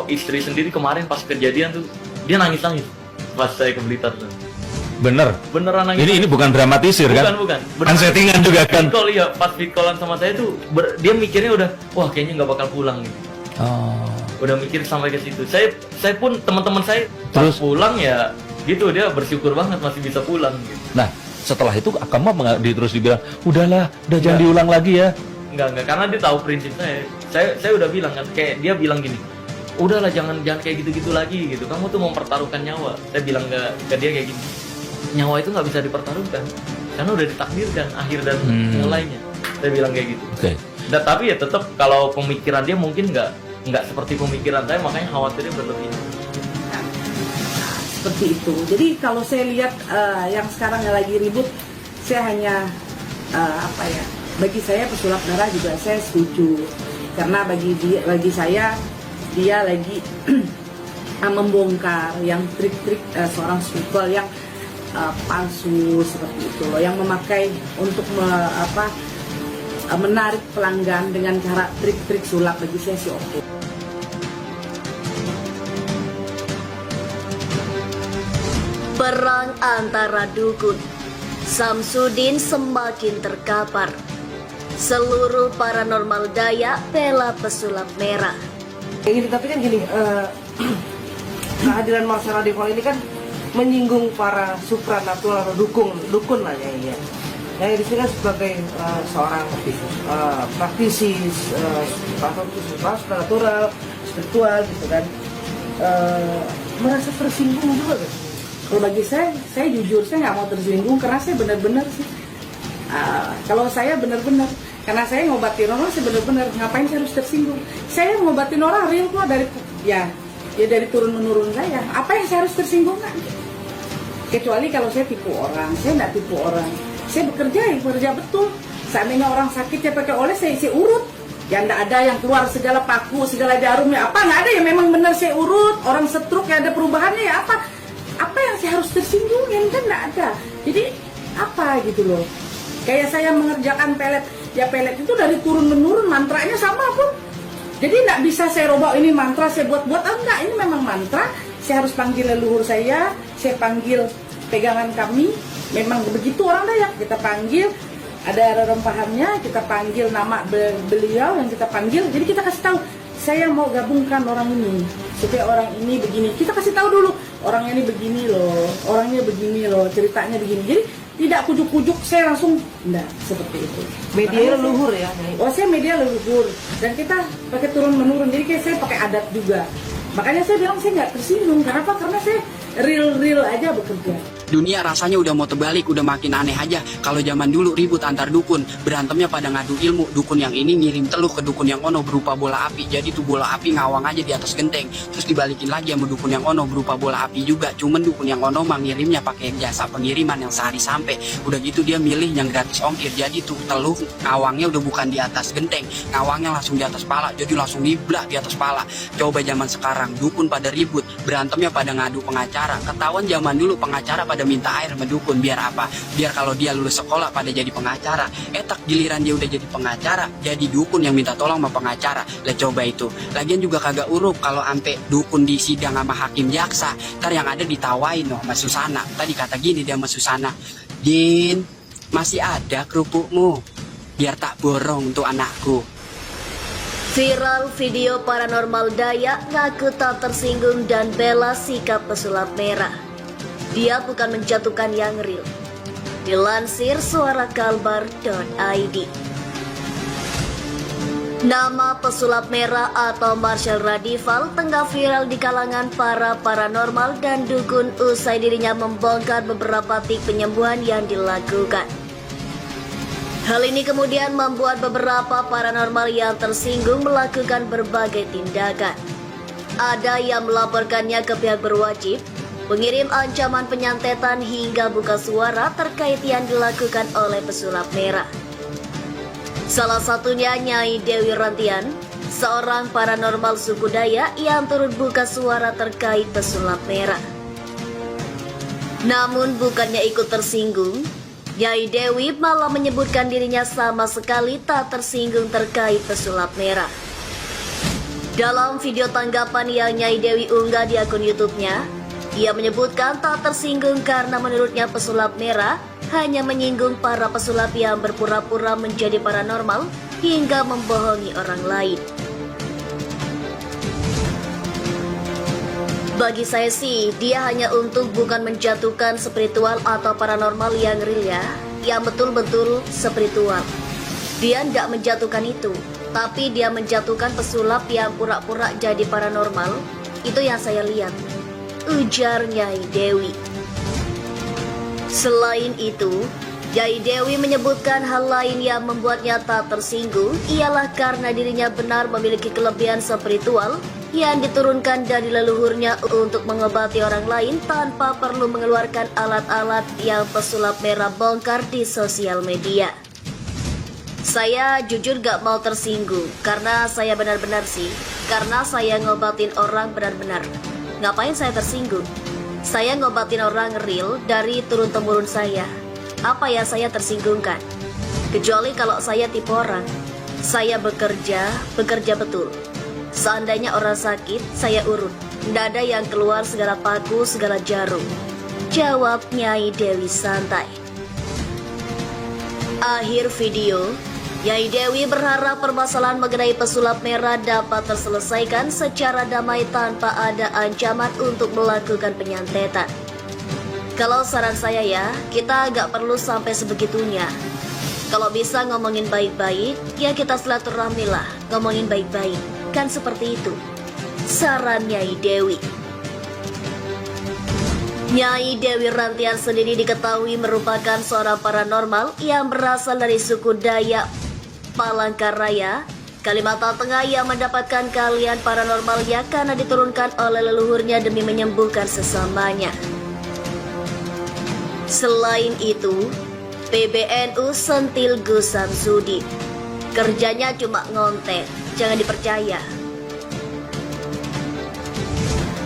istri sendiri kemarin pas kejadian tuh dia nangis-nangis pas saya ke Blitar tuh. Beneran nangis. Ini bukan dramatisir kan? Bukan. Kan settingan juga kan. Call ya, pas video callan sama saya tuh dia mikirnya udah, wah kayaknya nggak bakal pulang gitu. Oh. Udah mikir sampai ke situ. Saya pun teman-teman saya Terus pulang ya gitu, dia bersyukur banget masih bisa pulang gitu. nah, setelah itu Akang mah terus dibilang, "Udahlah, udah jangan diulang lagi ya." Enggak, karena dia tahu prinsip saya. Saya udah bilang kan, kayak dia bilang gini, udahlah jangan kayak gitu-gitu lagi gitu. Kamu tuh mempertaruhkan nyawa. Saya bilang ke dia kayak gini, nyawa itu nggak bisa dipertaruhkan karena udah ditakdirkan akhir dan mulainya. Saya bilang kayak gitu. Oke. Dan tapi ya tetap kalau pemikiran dia mungkin nggak seperti pemikiran saya, makanya khawatirnya berlebihan. Seperti itu. Jadi kalau saya lihat yang sekarang yang lagi ribut, saya hanya bagi saya pesulap darah juga saya setuju, karena bagi saya dia lagi membongkar yang trik-trik seorang spiritual yang palsu seperti itu loh, yang memakai untuk menarik pelanggan dengan cara trik-trik sulap. Bagi saya sih oke. Perang antara dukun, Samsudin semakin terkapar. Seluruh paranormal Dayak bela pesulap merah. Ini tapi kan gini, kehadiran Marcella Devol ini kan menyinggung para supranatural atau dukun lah ya. Yang di sini kan sebagai seorang praktisi supranatural, spiritual gitu kan, merasa tersinggung juga kan? Kalau bagi saya jujur saya nggak mau tersinggung, karena saya benar-benar sih. Kalau saya benar-benar, karena saya ngobatin orang, saya benar-benar, ngapain saya harus tersinggung? Saya ngobatin orang real kok, dari turun menurun saya. Apa yang saya harus tersinggung kan? Kecuali kalau saya tipu orang, saya nggak tipu orang. Saya bekerja betul. Seandainya orang sakit saya pakai oleh, saya urut. Ya nggak ada yang keluar segala paku, segala jarumnya apa, nggak ada ya, memang benar saya urut. Orang stroke ya ada perubahannya ya apa yang saya harus tersinggungin kan nggak ada. Jadi apa gitu loh. Kayak saya mengerjakan pelet, ya pelet itu dari turun menurun, mantranya sama pun. Jadi nggak bisa saya robok ini mantra saya buat enggak, ini memang mantra. Saya harus panggil leluhur saya panggil pegangan kami. Memang begitu orang Dayak, kita panggil, ada rempahannya, kita panggil nama beliau yang kita panggil. Jadi kita kasih tahu, saya mau gabungkan orang ini supaya orang ini begini. Kita kasih tahu dulu, orangnya ini begini loh, orangnya begini loh, ceritanya begini. Jadi tidak kujuk-kujuk saya langsung, enggak seperti itu. Media leluhur ya? Oh, saya media leluhur, dan kita pakai turun menurun. Jadi kayak saya pakai adat juga. Makanya saya bilang saya nggak tersinggung. Kenapa? Karena saya real aja bekerja. Dunia rasanya udah mau terbalik, udah makin aneh aja. Kalau zaman dulu ribut antar dukun, berantemnya pada ngadu ilmu. Dukun yang ini ngirim teluh ke dukun yang ono berupa bola api. Jadi tuh bola api ngawang aja di atas genteng. Terus dibalikin lagi sama dukun yang ono berupa bola api juga. Cuman dukun yang ono mah ngirimnya pakai jasa pengiriman yang sehari sampai. Udah gitu dia milih yang gratis ongkir. Jadi tuh teluh ngawangnya udah bukan di atas genteng, ngawangnya langsung di atas pala. Jadi langsung niblak di atas pala. Coba zaman sekarang dukun pada ribut, berantemnya pada ngadu pengacara. Ketahuan zaman dulu pengacara pada minta air sama dukun, biar apa? Biar kalau dia lulus sekolah pada jadi pengacara. Tak giliran dia udah jadi pengacara, jadi dukun yang minta tolong sama pengacara. Lah coba itu. Lagian juga kagak urup kalau ampe dukun di sidang sama hakim jaksa. Ntar yang ada ditawain loh sama Susana. Tadi kata gini dia sama Susana, "Din, masih ada kerupukmu? Biar tak borong untuk anakku." Viral video paranormal Dayak ngaku tak tersinggung dan bela sikap pesulap merah. Dia bukan menjatuhkan yang real. Dilansir suarakalbar.id. Nama pesulap merah atau Marcel Radival tengah viral di kalangan para paranormal dan dukun usai dirinya membongkar beberapa tik penyembuhan yang dilakukan. Hal ini kemudian membuat beberapa paranormal yang tersinggung melakukan berbagai tindakan. Ada yang melaporkannya ke pihak berwajib, mengirim ancaman penyantetan hingga buka suara terkait yang dilakukan oleh pesulap merah. Salah satunya Nyai Dewi Rantian, seorang paranormal suku Dayak yang turut buka suara terkait pesulap merah. Namun bukannya ikut tersinggung, Nyai Dewi malah menyebutkan dirinya sama sekali tak tersinggung terkait pesulap merah. Dalam video tanggapan yang Nyai Dewi unggah di akun YouTube-nya, ia menyebutkan tak tersinggung karena menurutnya pesulap merah hanya menyinggung para pesulap yang berpura-pura menjadi paranormal hingga membohongi orang lain. Bagi saya sih, dia hanya untuk bukan menjatuhkan spiritual atau paranormal yang real ya, yang betul-betul spiritual. Dia nggak menjatuhkan itu, tapi dia menjatuhkan pesulap yang pura-pura jadi paranormal. Itu yang saya lihat, ujar Nyai Dewi. Selain itu, Nyai Dewi menyebutkan hal lain yang membuatnya tak tersinggung ialah karena dirinya benar memiliki kelebihan spiritual yang diturunkan dari leluhurnya untuk mengobati orang lain tanpa perlu mengeluarkan alat-alat yang pesulap merah bongkar di sosial media. Saya jujur gak mau tersinggung karena saya benar-benar sih, karena saya ngobatin orang benar-benar. Ngapain saya tersinggung? Saya ngobatin orang real dari turun-temurun saya. Apa yang saya tersinggungkan? Kecuali kalau saya tipe orang. Saya bekerja betul. Seandainya orang sakit, saya urut. Nggak ada yang keluar segala paku, segala jarum. Jawab Nyai Dewi santai. Akhir video, Nyai Dewi berharap permasalahan mengenai pesulap merah dapat terselesaikan secara damai tanpa ada ancaman untuk melakukan penyantetan. Kalau saran saya ya, kita agak perlu sampai sebegitunya. Kalau bisa ngomongin baik-baik, ya kita silaturahmi lah, ngomongin baik-baik. Kan seperti itu, saran Nyai Dewi. Nyai Dewi Rantian sendiri diketahui merupakan seorang paranormal yang berasal dari suku Dayak Palangkaraya, Kalimantan Tengah yang mendapatkan keahlian paranormalnya karena diturunkan oleh leluhurnya demi menyembuhkan sesamanya. Selain itu, PBNU sentil Gus Samsudin. Kerjanya cuma ngonten, jangan dipercaya.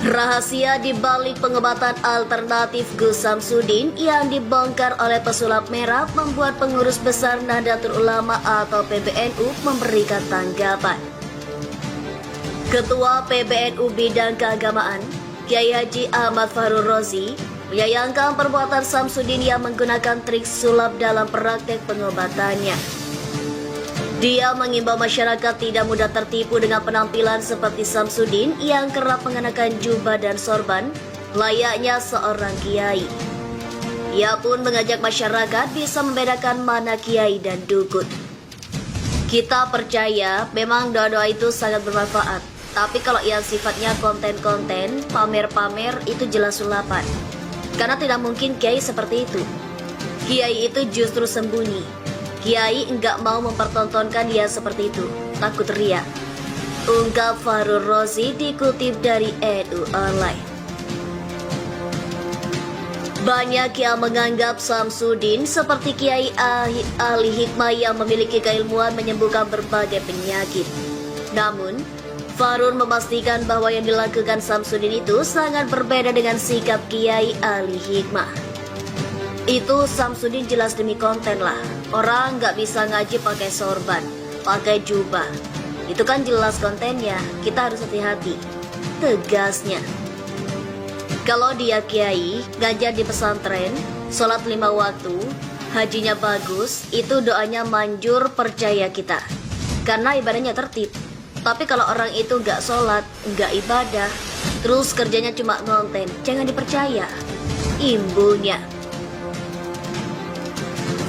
Rahasia di balik pengobatan alternatif Gus Samsudin yang dibongkar oleh pesulap merah membuat pengurus besar Nahdlatul Ulama atau PBNU memberikan tanggapan. Ketua PBNU Bidang Keagamaan, Kiai Haji Ahmad Fahrul Razi, menyayangkan perbuatan Samsudin yang menggunakan trik sulap dalam praktek pengobatannya. Dia mengimbau masyarakat tidak mudah tertipu dengan penampilan seperti Samsudin yang kerap mengenakan jubah dan sorban layaknya seorang kiai. Ia pun mengajak masyarakat bisa membedakan mana kiai dan dukun. Kita percaya memang doa-doa itu sangat bermanfaat, tapi kalau yang sifatnya konten-konten, pamer-pamer itu jelas sulapan. Karena tidak mungkin kiai seperti itu. Kiai itu justru sembunyi. Kiai enggak mau mempertontonkan dia seperti itu, takut riak. Ungkap Fahrul Razi dikutip dari NU Online. Banyak yang menganggap Samsudin seperti kiai ahli hikmah yang memiliki keilmuan menyembuhkan berbagai penyakit. Namun, Fahrul memastikan bahwa yang dilakukan Samsudin itu sangat berbeda dengan sikap kiai ahli hikmah. Itu Samsudin jelas demi konten lah. Orang nggak bisa ngaji pakai sorban, pakai jubah. Itu kan jelas kontennya, kita harus hati-hati, tegasnya. Kalau dia kiai, ngajar di pesantren, sholat 5 waktu, hajinya bagus, itu doanya manjur, percaya kita. Karena ibadahnya tertib. Tapi kalau orang itu nggak sholat, nggak ibadah, terus kerjanya cuma ngonten, jangan dipercaya. Imbunya.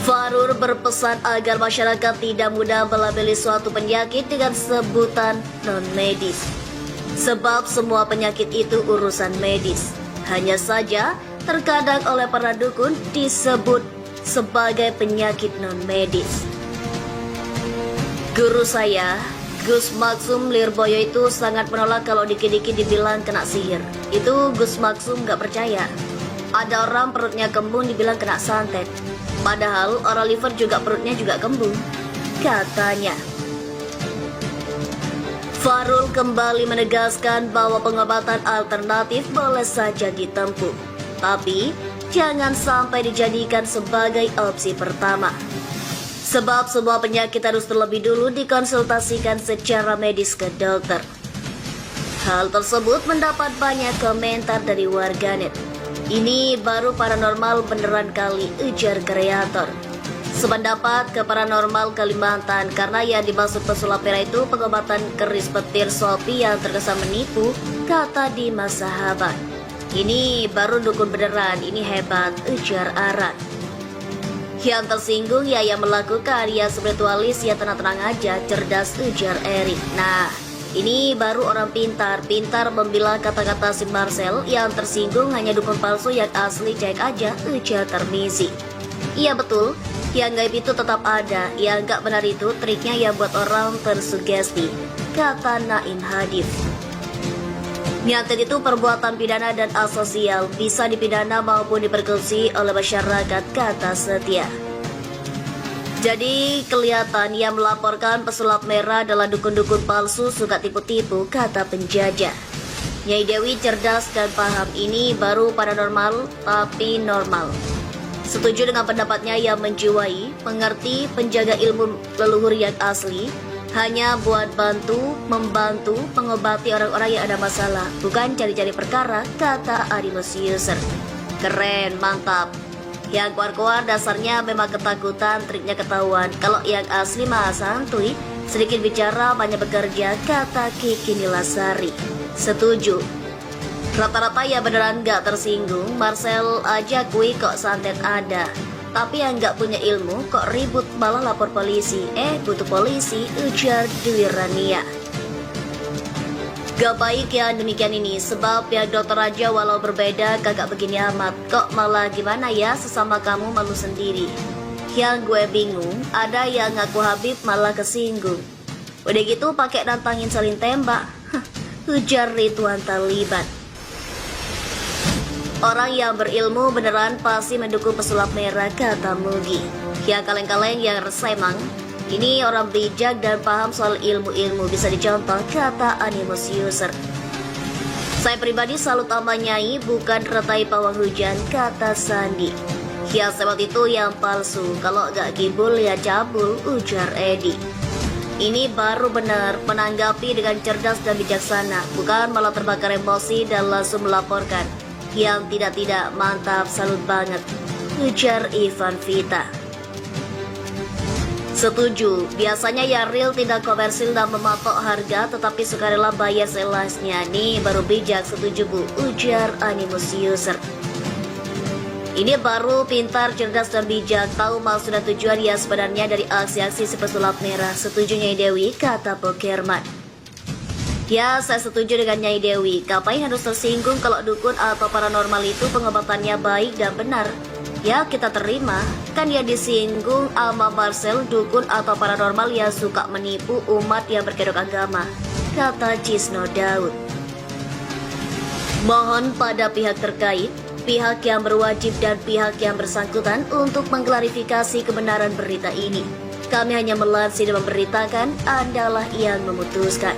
Fahrul berpesan agar masyarakat tidak mudah melabeli suatu penyakit dengan sebutan non-medis. Sebab semua penyakit itu urusan medis. Hanya saja, terkadang oleh para dukun disebut sebagai penyakit non-medis. Guru saya, Gus Maksum Lirboyo itu sangat menolak kalau dikit-dikit dibilang kena sihir. Itu Gus Maksum gak percaya. Ada orang perutnya kembung dibilang kena santet. Padahal orang liver juga perutnya juga kembung, katanya. Fahrul kembali menegaskan bahwa pengobatan alternatif boleh saja ditempuh, tapi jangan sampai dijadikan sebagai opsi pertama. Sebab semua penyakit harus terlebih dulu dikonsultasikan secara medis ke dokter. Hal tersebut mendapat banyak komentar dari warganet. Ini baru paranormal beneran kali, ujar kreator. Sependapat ke Paranormal Kalimantan karena yang dimaksud pesulap merah itu pengobatan keris petir Sopi yang terkesan menipu, kata Dimas sahabat. Ini baru dukun beneran, ini hebat, ujar Aran. Yang tersinggung ya yang melakukan, ya spiritualis ya tenang-tenang aja, cerdas, ujar Erik. Nah, ini baru orang pintar membilang kata-kata si Marcel. Yang tersinggung hanya dukun palsu, yang asli cek aja, ujar Termizi. Iya betul, yang gaib itu tetap ada, yang gak benar itu triknya yang buat orang tersugesti, kata Naim Hadif. Nyantet itu perbuatan pidana dan asosial, bisa dipidana maupun dipersekusi oleh masyarakat, kata Setia. Jadi kelihatan yang melaporkan pesulap merah adalah dukun-dukun palsu suka tipu-tipu, kata penjajah. Nyai Dewi cerdas dan paham, ini baru paranormal tapi normal. Setuju dengan pendapatnya yang menjiwai, mengerti penjaga ilmu leluhur yang asli, hanya buat membantu, mengobati orang-orang yang ada masalah, bukan cari-cari perkara, kata Arimus User. Keren, mantap. Yang keluar-keluar dasarnya memang ketakutan, triknya ketahuan. Kalau yang asli mah santuy, sedikit bicara banyak bekerja, kata Kiki Nilasari. Setuju. Rata-rata ya beneran gak tersinggung, Marcel aja kui kok santet ada. Tapi yang gak punya ilmu kok ribut malah lapor polisi. Butuh polisi, ujar Dwi Rania. Gak baik ya demikian ini, sebab pihak dokter aja walau berbeda kagak begini amat. Kok malah gimana ya, sesama kamu malu sendiri. Yang gue bingung, ada yang ngaku Habib malah kesinggung. Udah gitu pakai nantangin saling tembak. Ujar Ridwan Taliban. Orang yang berilmu beneran pasti mendukung pesulap merah, kata Mugi. Yang kaleng-kaleng yang resah emang. Ini orang bijak dan paham soal ilmu-ilmu, bisa dicontoh, kata Animus User. Saya pribadi salut sama Nyai, bukan retai pawang hujan, kata Sandi. Yang sewot itu yang palsu, kalau gak gibul ya cabul, ujar Edi. Ini baru benar, menanggapi dengan cerdas dan bijaksana, bukan malah terbakar emosi dan langsung melaporkan. Yang tidak-tidak, mantap, salut banget, ujar Ivan Vita. Setuju, biasanya ya real tidak komersil dan mematok harga, tetapi sukarela bayar selasnya. Nih baru bijak, setuju bu, ujar Animus User. Ini baru pintar, cerdas dan bijak, tahu maksud dan tujuan ya sebenarnya dari aksi-aksi si pesulap merah, setuju Nyai Dewi, kata Pokerman. Ya, saya setuju dengan Nyai Dewi. Ngapain harus tersinggung kalau dukun atau paranormal itu pengobatannya baik dan benar? Ya, kita terima. Kan ya disinggung sama Marcel, dukun atau paranormal yang suka menipu umat yang berkedok agama, kata Cisno Daud. Mohon pada pihak terkait, pihak yang berwajib dan pihak yang bersangkutan untuk mengklarifikasi kebenaran berita ini. Kami hanya melansir dan memberitakan, Andalah yang memutuskan.